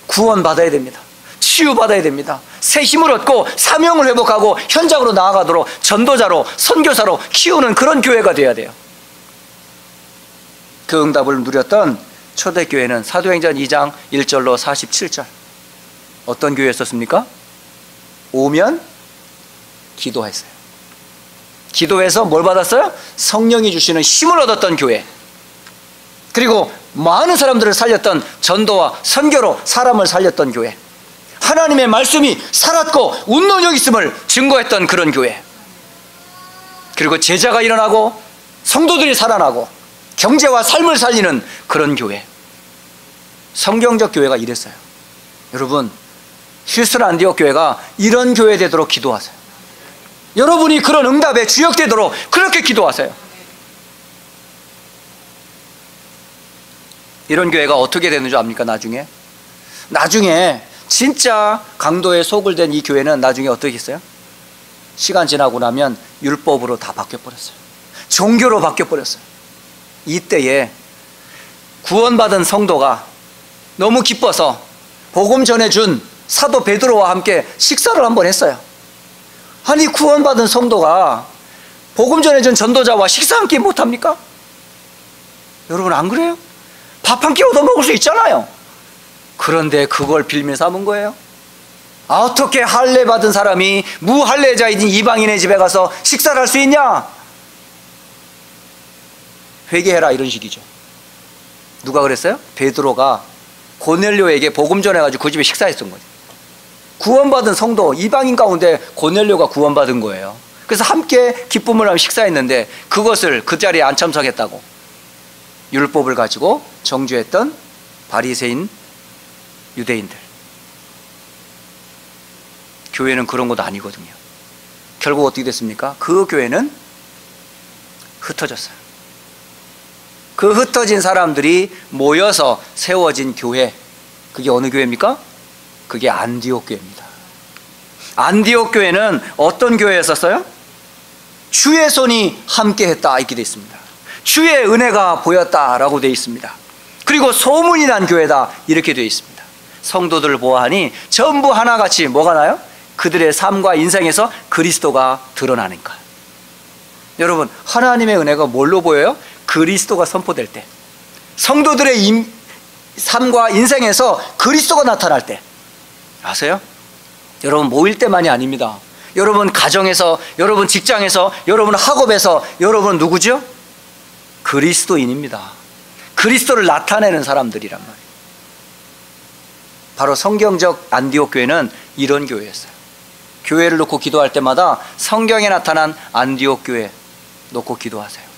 구원받아야 됩니다. 치유받아야 됩니다. 새 힘을 얻고 사명을 회복하고 현장으로 나아가도록 전도자로 선교사로 키우는 그런 교회가 되어야 돼요. 그 응답을 누렸던 초대교회는 사도행전 2장 1절로 47절. 어떤 교회였었습니까? 오면 기도했어요. 기도해서 뭘 받았어요? 성령이 주시는 힘을 얻었던 교회. 그리고 많은 사람들을 살렸던 전도와 선교로 사람을 살렸던 교회. 하나님의 말씀이 살았고 운동력 있음을 증거했던 그런 교회. 그리고 제자가 일어나고 성도들이 살아나고 경제와 삶을 살리는 그런 교회. 성경적 교회가 이랬어요. 여러분, 휴스턴 안디옥 교회가 이런 교회 되도록 기도하세요. 여러분이 그런 응답에 주역되도록 그렇게 기도하세요. 이런 교회가 어떻게 되는 줄 압니까? 나중에 나중에 진짜 강도의 속을 댄 이 교회는 나중에 어떻게 했어요? 시간 지나고 나면 율법으로 다 바뀌어버렸어요. 종교로 바뀌어버렸어요. 이때에 구원받은 성도가 너무 기뻐서 복음 전해준 사도 베드로와 함께 식사를 한번 했어요. 아니, 구원받은 성도가 복음 전해준 전도자와 식사 한 끼 못합니까? 여러분, 안 그래요? 밥 한 끼 얻어먹을 수 있잖아요. 그런데 그걸 빌미 삼은 거예요. 어떻게 할례 받은 사람이 무할례자인 이방인의 집에 가서 식사를 할 수 있냐? 회개해라, 이런 식이죠. 누가 그랬어요? 베드로가 고넬료에게 복음 전해가지고 그 집에 식사했던 거죠. 구원받은 성도, 이방인 가운데 고넬료가 구원받은 거예요. 그래서 함께 기쁨을 하며 식사했는데 그것을 그 자리에 안 참석했다고 율법을 가지고 정죄했던 바리새인 유대인들. 교회는 그런 것도 아니거든요. 결국 어떻게 됐습니까? 그 교회는 흩어졌어요. 그 흩어진 사람들이 모여서 세워진 교회, 그게 어느 교회입니까? 그게 안디옥 교회입니다. 안디옥 교회는 어떤 교회였었어요? 주의 손이 함께했다, 이렇게 되어 있습니다. 주의 은혜가 보였다라고 되어 있습니다. 그리고 소문이 난 교회다, 이렇게 되어 있습니다. 성도들을 보아하니 전부 하나같이 뭐가 나요? 그들의 삶과 인생에서 그리스도가 드러나니까. 여러분, 하나님의 은혜가 뭘로 보여요? 그리스도가 선포될 때, 성도들의 삶과 인생에서 그리스도가 나타날 때. 아세요? 여러분, 모일 때만이 아닙니다. 여러분 가정에서, 여러분 직장에서, 여러분 학업에서, 여러분 누구죠? 그리스도인입니다. 그리스도를 나타내는 사람들이란 말이에요. 바로 성경적 안디옥 교회는 이런 교회였어요. 교회를 놓고 기도할 때마다 성경에 나타난 안디옥 교회 놓고 기도하세요.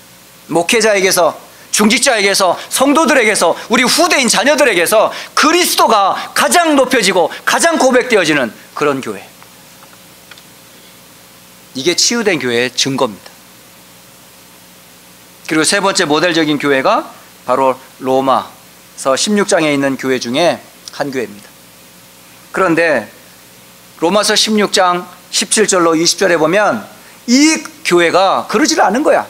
목회자에게서, 중직자에게서, 성도들에게서, 우리 후대인 자녀들에게서 그리스도가 가장 높여지고 가장 고백되어지는 그런 교회. 이게 치유된 교회의 증거입니다. 그리고 세 번째 모델적인 교회가 바로 로마서 16장에 있는 교회 중에 한 교회입니다. 그런데 로마서 16장 17절로 20절에 보면 이 교회가 그러질 않은 거야.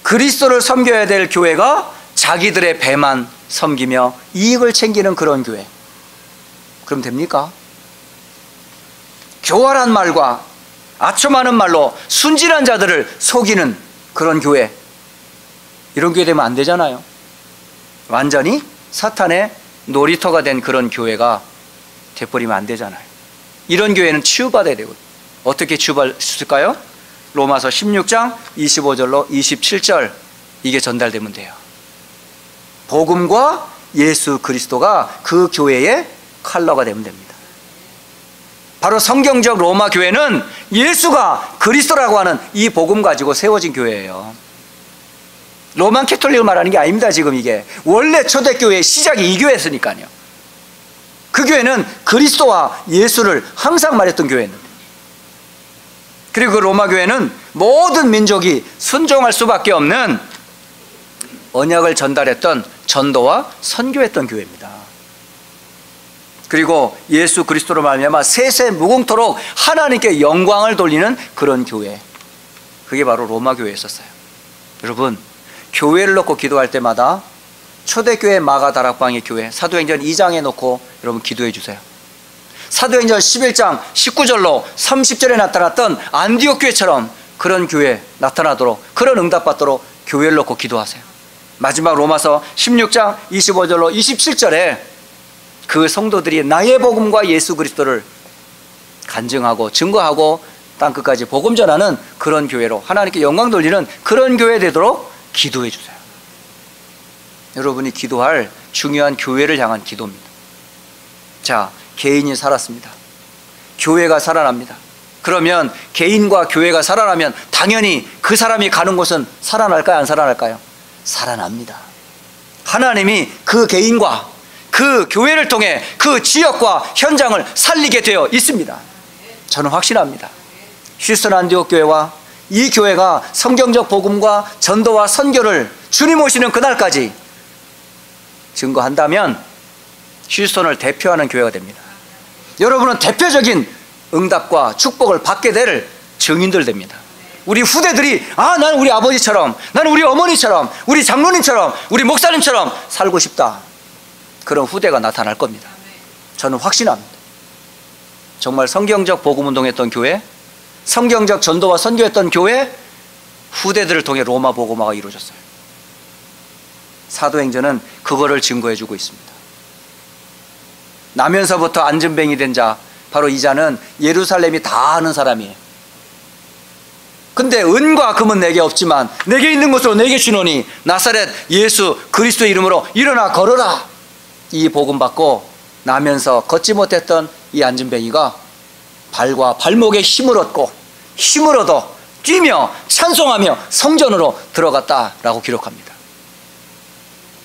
그리스도를 섬겨야 될 교회가 자기들의 배만 섬기며 이익을 챙기는 그런 교회. 그럼 됩니까? 교활한 말과 아첨하는 말로 순진한 자들을 속이는 그런 교회, 이런 교회 되면 안 되잖아요. 완전히 사탄의 놀이터가 된 그런 교회가 돼버리면 안 되잖아요. 이런 교회는 치유받아야 되거든요. 어떻게 치유받을 수 있을까요? 로마서 16장 25절로 27절, 이게 전달되면 돼요. 복음과 예수 그리스도가 그 교회의 컬러가 되면 됩니다. 바로 성경적 로마 교회는 예수가 그리스도라고 하는 이 복음 가지고 세워진 교회예요. 로만 캐톨릭을 말하는 게 아닙니다. 지금 이게 원래 초대교회의 시작이 이 교회였으니까요. 그 교회는 그리스도와 예수를 항상 말했던 교회였는데, 그리고 그 로마 교회는 모든 민족이 순종할 수밖에 없는 언약을 전달했던, 전도와 선교했던 교회입니다. 그리고 예수 그리스도로 말미암아 세세 무궁토록 하나님께 영광을 돌리는 그런 교회, 그게 바로 로마 교회였었어요. 여러분, 교회를 놓고 기도할 때마다 초대교회 마가다락방의 교회 사도행전 2장에 놓고 여러분 기도해 주세요. 사도행전 11장 19절로 30절에 나타났던 안디옥 교회처럼 그런 교회 나타나도록, 그런 응답받도록 교회를 놓고 기도하세요. 마지막 로마서 16장 25절로 27절에 그 성도들이 나의 복음과 예수 그리스도를 간증하고 증거하고 땅끝까지 복음 전하는 그런 교회로, 하나님께 영광 돌리는 그런 교회 되도록 기도해 주세요. 여러분이 기도할 중요한 교회를 향한 기도입니다. 자, 개인이 살았습니다. 교회가 살아납니다. 그러면 개인과 교회가 살아나면 당연히 그 사람이 가는 곳은 살아날까요? 안 살아날까요? 살아납니다. 하나님이 그 개인과 그 교회를 통해 그 지역과 현장을 살리게 되어 있습니다. 저는 확신합니다. 휴스턴 안디옥 교회와 이 교회가 성경적 복음과 전도와 선교를 주님 오시는 그날까지 증거한다면 휴스턴을 대표하는 교회가 됩니다. 여러분은 대표적인 응답과 축복을 받게 될 증인들 됩니다. 우리 후대들이 나는 우리 아버지처럼, 나는 우리 어머니처럼, 우리 장로님처럼, 우리 목사님처럼 살고 싶다, 그런 후대가 나타날 겁니다. 저는 확신합니다. 정말 성경적 복음운동했던 교회, 성경적 전도와 선교했던 교회, 후대들을 통해 로마 복음화가 이루어졌어요. 사도행전은 그거를 증거해주고 있습니다. 나면서부터 안전뱅이 된 자, 바로 이 자는 예루살렘이 다 아는 사람이에요. 근데 은과 금은 내게 없지만 내게 있는 것으로 내게 주노니 나사렛 예수 그리스도의 이름으로 일어나 걸어라, 이 복음 받고 나면서 걷지 못했던 이 안전뱅이가 발과 발목에 힘을 얻고 힘을 얻어 뛰며 찬송하며 성전으로 들어갔다라고 기록합니다.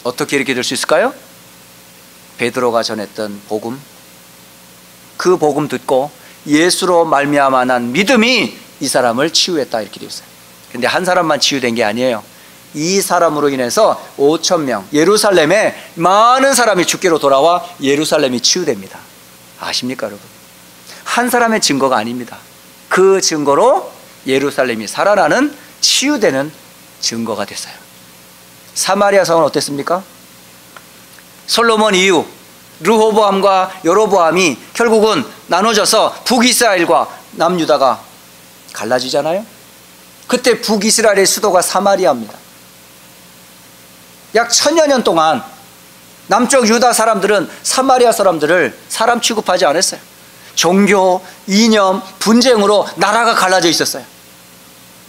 어떻게 이렇게 될 수 있을까요? 베드로가 전했던 복음, 그 복음 듣고 예수로 말미암아 난 믿음이 이 사람을 치유했다, 이렇게 되어 있어요. 근데 한 사람만 치유된 게 아니에요. 이 사람으로 인해서 5,000명, 예루살렘에 많은 사람이 주께로 돌아와 예루살렘이 치유됩니다. 아십니까 여러분? 한 사람의 증거가 아닙니다. 그 증거로 예루살렘이 살아나는, 치유되는 증거가 됐어요. 사마리아 성은 어땠습니까? 솔로몬 이후 르호보암과 여로보암이 결국은 나눠져서 북이스라엘과 남유다가 갈라지잖아요. 그때 북이스라엘의 수도가 사마리아입니다. 약 1000여 년 동안 남쪽 유다 사람들은 사마리아 사람들을 사람 취급하지 않았어요. 종교, 이념, 분쟁으로 나라가 갈라져 있었어요.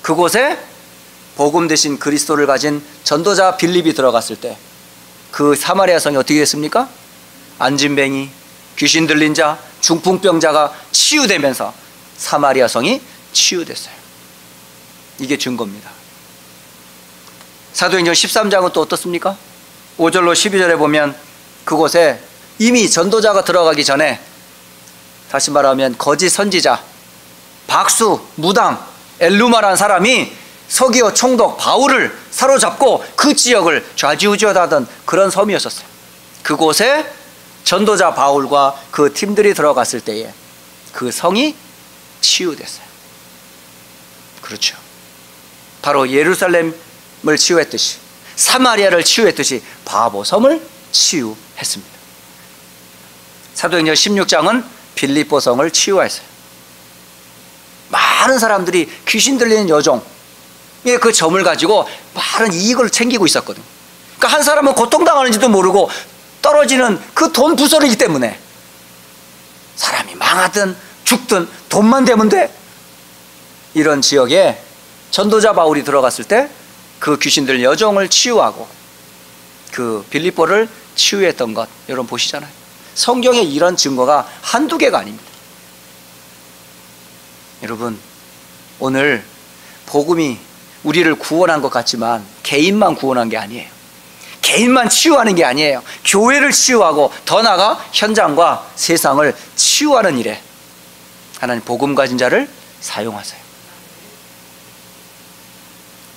그곳에 복음 대신 그리스도를 가진 전도자 빌립이 들어갔을 때 그 사마리아 성이 어떻게 됐습니까? 안진뱅이, 귀신 들린 자, 중풍병자가 치유되면서 사마리아 성이 치유됐어요. 이게 증거입니다. 사도행전 13장은 또 어떻습니까? 5절로 12절에 보면 그곳에 이미 전도자가 들어가기 전에, 다시 말하면 거짓 선지자, 박수, 무당, 엘루마라는 사람이 서기오 총독 바울을 사로잡고 그 지역을 좌지우지하던 그런 섬이었었어요. 그곳에 전도자 바울과 그 팀들이 들어갔을 때에 그 성이 치유됐어요. 그렇죠. 바로 예루살렘을 치유했듯이, 사마리아를 치유했듯이 바보 섬을 치유했습니다. 사도행전 16장은 빌립보 성을 치유했어요. 많은 사람들이 귀신 들리는 여종, 그 점을 가지고 많은 이익을 챙기고 있었거든요. 그러니까 한 사람은 고통당하는지도 모르고 떨어지는 그 돈 부서르기 때문에 사람이 망하든 죽든 돈만 되면 돼. 이런 지역에 전도자 바울이 들어갔을 때 그 귀신들 여종을 치유하고 그 빌립보를 치유했던 것, 여러분 보시잖아요. 성경에 이런 증거가 한두 개가 아닙니다. 여러분, 오늘 복음이 우리를 구원한 것 같지만 개인만 구원한 게 아니에요. 개인만 치유하는 게 아니에요. 교회를 치유하고 더 나아가 현장과 세상을 치유하는 일에 하나님 복음 가진 자를 사용하세요.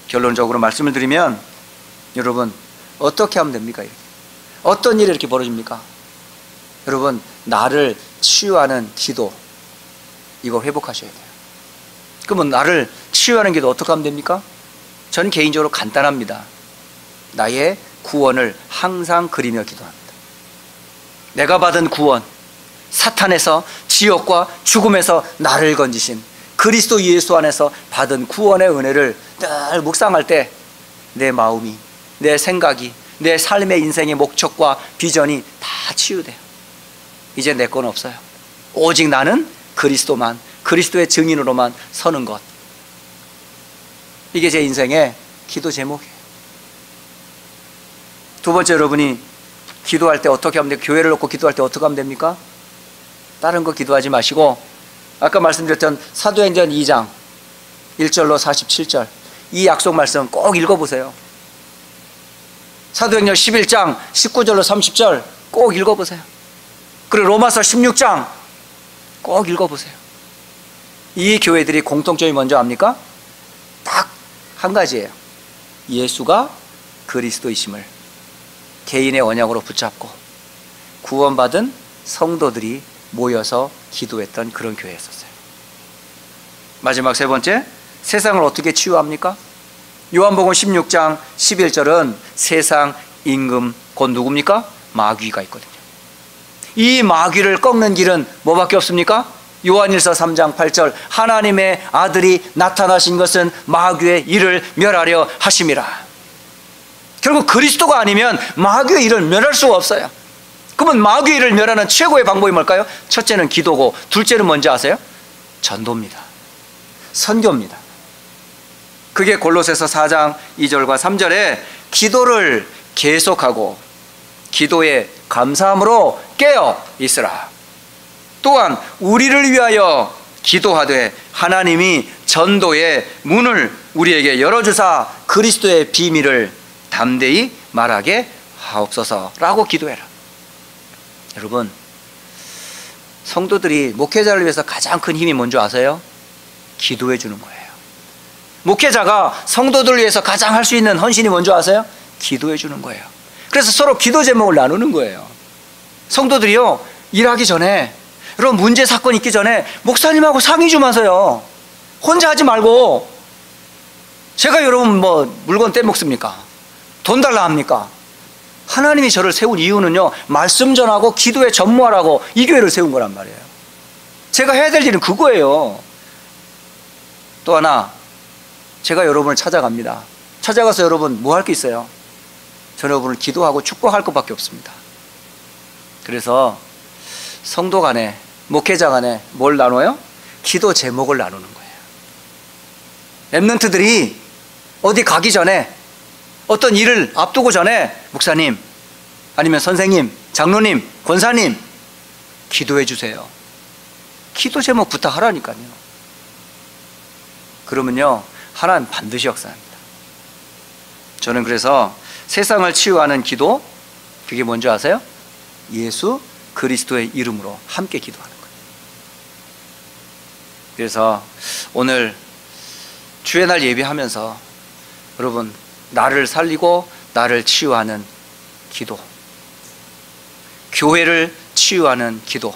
결론적으로 말씀을 드리면, 여러분 어떻게 하면 됩니까? 어떤 일이 이렇게 벌어집니까? 여러분, 나를 치유하는 기도, 이거 회복하셔야 돼요. 그러면 나를 치유하는 기도 어떻게 하면 됩니까? 전 개인적으로 간단합니다. 나의 구원을 항상 그리며 기도합니다. 내가 받은 구원, 사탄에서, 지옥과 죽음에서 나를 건지신 그리스도 예수 안에서 받은 구원의 은혜를 늘 묵상할 때 내 마음이, 내 생각이, 내 삶의 인생의 목적과 비전이 다 치유돼요. 이제 내 건 없어요. 오직 나는 그리스도만, 그리스도의 증인으로만 서는 것. 이게 제 인생의 기도 제목이에요. 두 번째, 여러분이 기도할 때 어떻게 하면 돼요? 교회를 놓고 기도할 때 어떻게 하면 됩니까? 다른 거 기도하지 마시고 아까 말씀드렸던 사도행전 2장 1절로 47절, 이 약속 말씀 꼭 읽어보세요. 사도행전 11장 19절로 30절 꼭 읽어보세요. 그리고 로마서 16장 꼭 읽어보세요. 이 교회들이 공통점이 뭔지 압니까? 딱 한 가지예요. 예수가 그리스도이심을 개인의 언약으로 붙잡고 구원받은 성도들이 모여서 기도했던 그런 교회였었어요. 마지막 세 번째, 세상을 어떻게 치유합니까? 요한복음 16장 11절은 세상 임금 곧 누굽니까? 마귀가 있거든요. 이 마귀를 꺾는 길은 뭐밖에 없습니까? 요한일서 3장 8절, 하나님의 아들이 나타나신 것은 마귀의 일을 멸하려 하심이라. 결국 그리스도가 아니면 마귀의 일을 멸할 수가 없어요. 그러면 마귀의 일을 멸하는 최고의 방법이 뭘까요? 첫째는 기도고, 둘째는 뭔지 아세요? 전도입니다. 선교입니다. 그게 골로새서 4장 2절과 3절에 기도를 계속하고 기도에 감사함으로 깨어 있으라. 또한 우리를 위하여 기도하되 하나님이 전도의 문을 우리에게 열어주사 그리스도의 비밀을 담대히 말하게 하옵소서라고 기도해라. 여러분, 성도들이 목회자를 위해서 가장 큰 힘이 뭔지 아세요? 기도해 주는 거예요. 목회자가 성도들을 위해서 가장 할 수 있는 헌신이 뭔지 아세요? 기도해 주는 거예요. 그래서 서로 기도 제목을 나누는 거예요. 성도들이요, 일하기 전에, 여러분 문제 사건 있기 전에 목사님하고 상의 좀 하세요. 혼자 하지 말고. 제가 여러분 뭐 물건 떼먹습니까? 돈 달라 합니까? 하나님이 저를 세운 이유는요, 말씀 전하고 기도에 전무하라고 이 교회를 세운 거란 말이에요. 제가 해야 될 일은 그거예요. 또 하나, 제가 여러분을 찾아갑니다. 찾아가서 여러분 뭐 할 게 있어요? 저는 여러분을 기도하고 축복할 것밖에 없습니다. 그래서 성도 간에, 목회자 간에 뭘 나눠요? 기도 제목을 나누는 거예요. 랩런트들이 어디 가기 전에, 어떤 일을 앞두고 전에 목사님, 아니면 선생님, 장로님, 권사님 기도해 주세요. 기도 제목 부탁하라니까요. 그러면요, 하나님 반드시 역사합니다. 저는 그래서 세상을 치유하는 기도, 그게 뭔지 아세요? 예수 그리스도의 이름으로 함께 기도하는 거예요. 그래서 오늘 주의 날 예배하면서 여러분, 나를 살리고 나를 치유하는 기도, 교회를 치유하는 기도,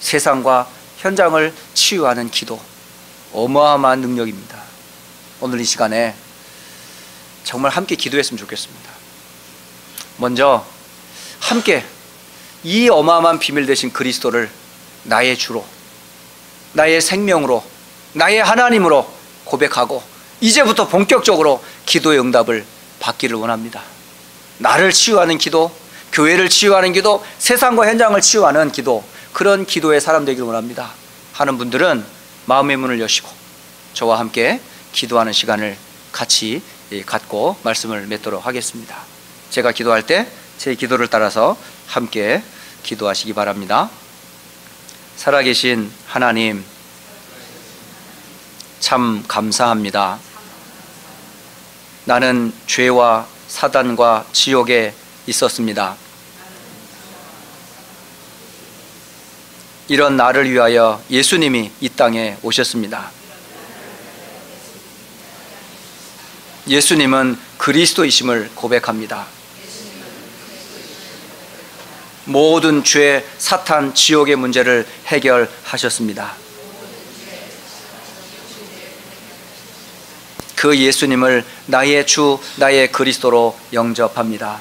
세상과 현장을 치유하는 기도, 어마어마한 능력입니다. 오늘 이 시간에 정말 함께 기도했으면 좋겠습니다. 먼저 함께 이 어마어마한 비밀 되신 그리스도를 나의 주로, 나의 생명으로, 나의 하나님으로 고백하고 이제부터 본격적으로 기도의 응답을 받기를 원합니다. 나를 치유하는 기도, 교회를 치유하는 기도, 세상과 현장을 치유하는 기도, 그런 기도의 사람 되기를 원합니다. 하는 분들은 마음의 문을 여시고 저와 함께 기도하는 시간을 같이 갖고 말씀을 맺도록 하겠습니다. 제가 기도할 때 제 기도를 따라서 함께 기도하시기 바랍니다. 살아계신 하나님, 참 감사합니다. 나는 죄와 사단과 지옥에 있었습니다. 이런 나를 위하여 예수님이 이 땅에 오셨습니다. 예수님은 그리스도이심을 고백합니다. 모든 죄, 사탄, 지옥의 문제를 해결하셨습니다. 그 예수님을 나의 주, 나의 그리스도로 영접합니다.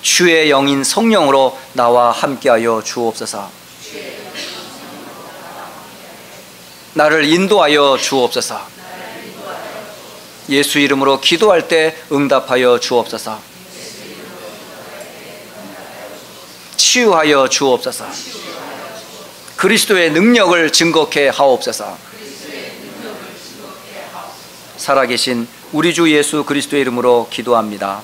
주의 영인 성령으로 나와 함께하여 주옵소서. 나를 인도하여 주옵소서. 예수 이름으로 기도할 때 응답하여 주옵소서. 치유하여 주옵소서. 그리스도의 능력을 증거케 하옵소서. 살아계신 우리 주 예수 그리스도의 이름으로 기도합니다.